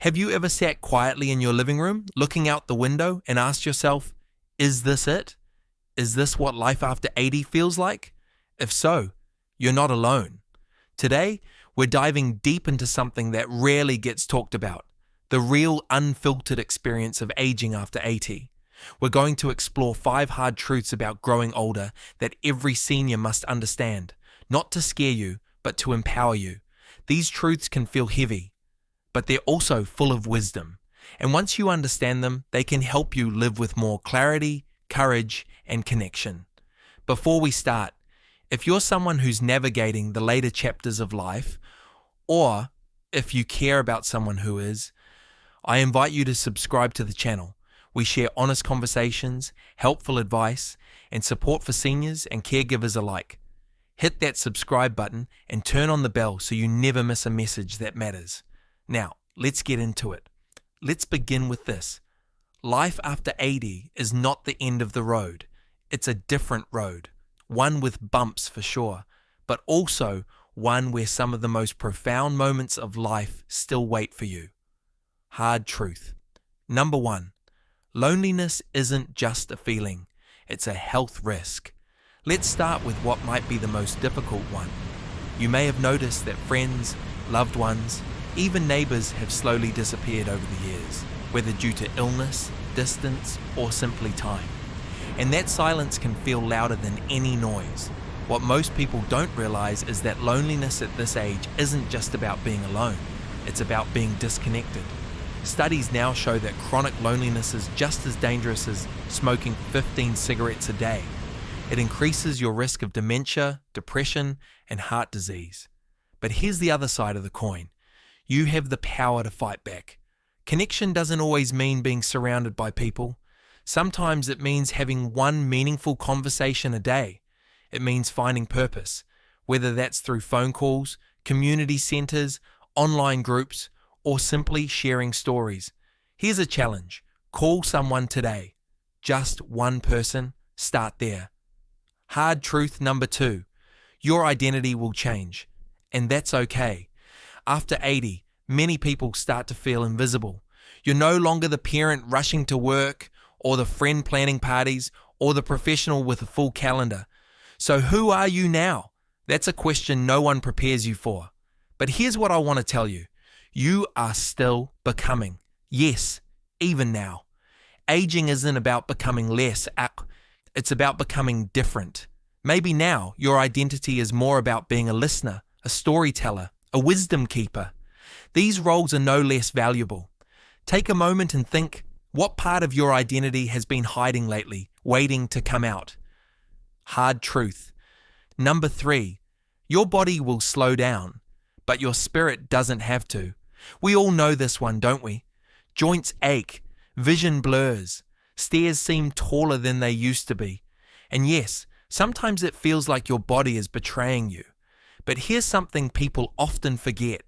Have you ever sat quietly in your living room, looking out the window and asked yourself, is this it? Is this what life after 80 feels like? If so, you're not alone. Today, we're diving deep into something that rarely gets talked about, the real unfiltered experience of aging after 80. We're going to explore 5 hard truths about growing older that every senior must understand, not to scare you, but to empower you. These truths can feel heavy, but they're also full of wisdom. And once you understand them, they can help you live with more clarity, courage, and connection. Before we start, if you're someone who's navigating the later chapters of life, or if you care about someone who is, I invite you to subscribe to the channel. We share honest conversations, helpful advice, and support for seniors and caregivers alike. Hit that subscribe button and turn on the bell so you never miss a message that matters. Now, let's get into it. Let's begin with this. Life after 80 is not the end of the road. It's a different road, one with bumps for sure, but also one where some of the most profound moments of life still wait for you. Hard truth. Number 1, loneliness isn't just a feeling, it's a health risk. Let's start with what might be the most difficult one. You may have noticed that friends, loved ones, even neighbors have slowly disappeared over the years, whether due to illness, distance, or simply time. And that silence can feel louder than any noise. What most people don't realize is that loneliness at this age isn't just about being alone, it's about being disconnected. Studies now show that chronic loneliness is just as dangerous as smoking 15 cigarettes a day. It increases your risk of dementia, depression, and heart disease. But here's the other side of the coin. You have the power to fight back. Connection doesn't always mean being surrounded by people. Sometimes it means having one meaningful conversation a day. It means finding purpose, whether that's through phone calls, community centers, online groups, or simply sharing stories. Here's a challenge. Call someone today. Just one person. Start there. Hard truth number 2. Your identity will change, and that's okay. After 80, many people start to feel invisible. You're no longer the parent rushing to work, or the friend planning parties, or the professional with a full calendar. So who are you now? That's a question no one prepares you for. But here's what I want to tell you. You are still becoming. Yes, even now. Aging isn't about becoming less. It's about becoming different. Maybe now your identity is more about being a listener, a storyteller, a wisdom keeper. These roles are no less valuable. Take a moment and think, what part of your identity has been hiding lately, waiting to come out? Hard truth. Number 3, your body will slow down, but your spirit doesn't have to. We all know this one, don't we? Joints ache, vision blurs, stairs seem taller than they used to be. And yes, sometimes it feels like your body is betraying you. But here's something people often forget.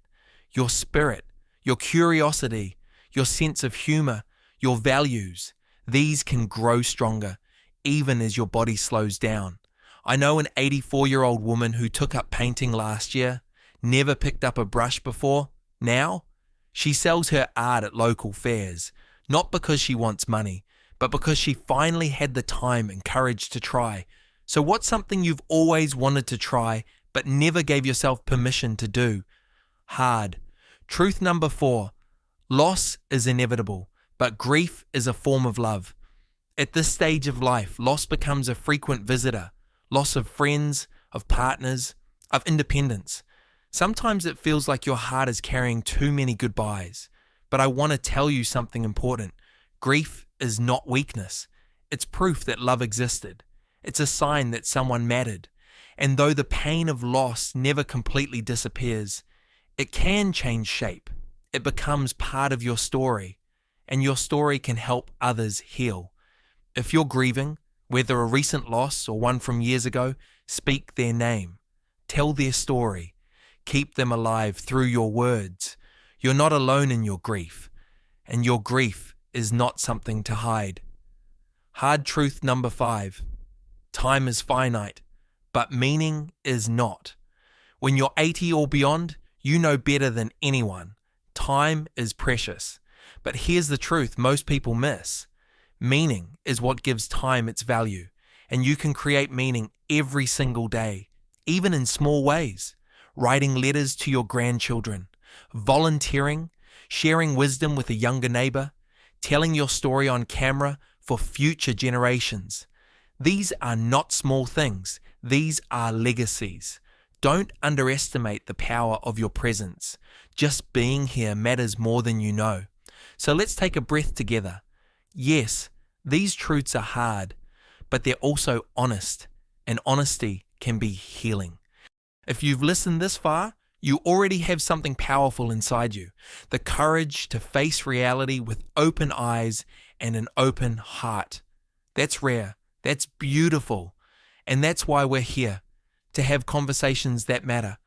Your spirit, your curiosity, your sense of humor, your values, these can grow stronger, even as your body slows down. I know an 84-year-old woman who took up painting last year, never picked up a brush before. Now, she sells her art at local fairs, not because she wants money, but because she finally had the time and courage to try. So what's something you've always wanted to try, but never gave yourself permission to do? Hard. Truth number 4, loss is inevitable, but grief is a form of love. At this stage of life, loss becomes a frequent visitor. Loss of friends, of partners, of independence. Sometimes it feels like your heart is carrying too many goodbyes. But I want to tell you something important. Grief is not weakness. It's proof that love existed. It's a sign that someone mattered. And though the pain of loss never completely disappears, it can change shape. It becomes part of your story, and your story can help others heal. If you're grieving, whether a recent loss or one from years ago, speak their name. Tell their story. Keep them alive through your words. You're not alone in your grief, and your grief is not something to hide. Hard truth number 5. Time is finite, but meaning is not. When you're 80 or beyond, you know better than anyone. Time is precious. But here's the truth most people miss. Meaning is what gives time its value, and you can create meaning every single day, even in small ways. Writing letters to your grandchildren, volunteering, sharing wisdom with a younger neighbor, telling your story on camera for future generations. These are not small things. These are legacies. Don't underestimate the power of your presence. Just being here matters more than you know. So let's take a breath together. Yes, these truths are hard, but they're also honest, and honesty can be healing. If you've listened this far, you already have something powerful inside you. The courage to face reality with open eyes and an open heart. That's rare. That's beautiful. And that's why we're here, to have conversations that matter.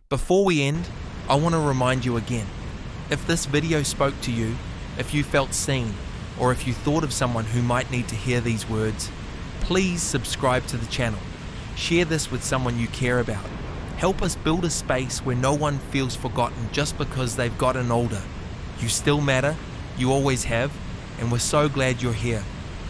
Before we end, I want to remind you again, if this video spoke to you, if you felt seen, or if you thought of someone who might need to hear these words, please subscribe to the channel. Share this with someone you care about. Help us build a space where no one feels forgotten just because they've gotten older. You still matter, you always have, and we're so glad you're here.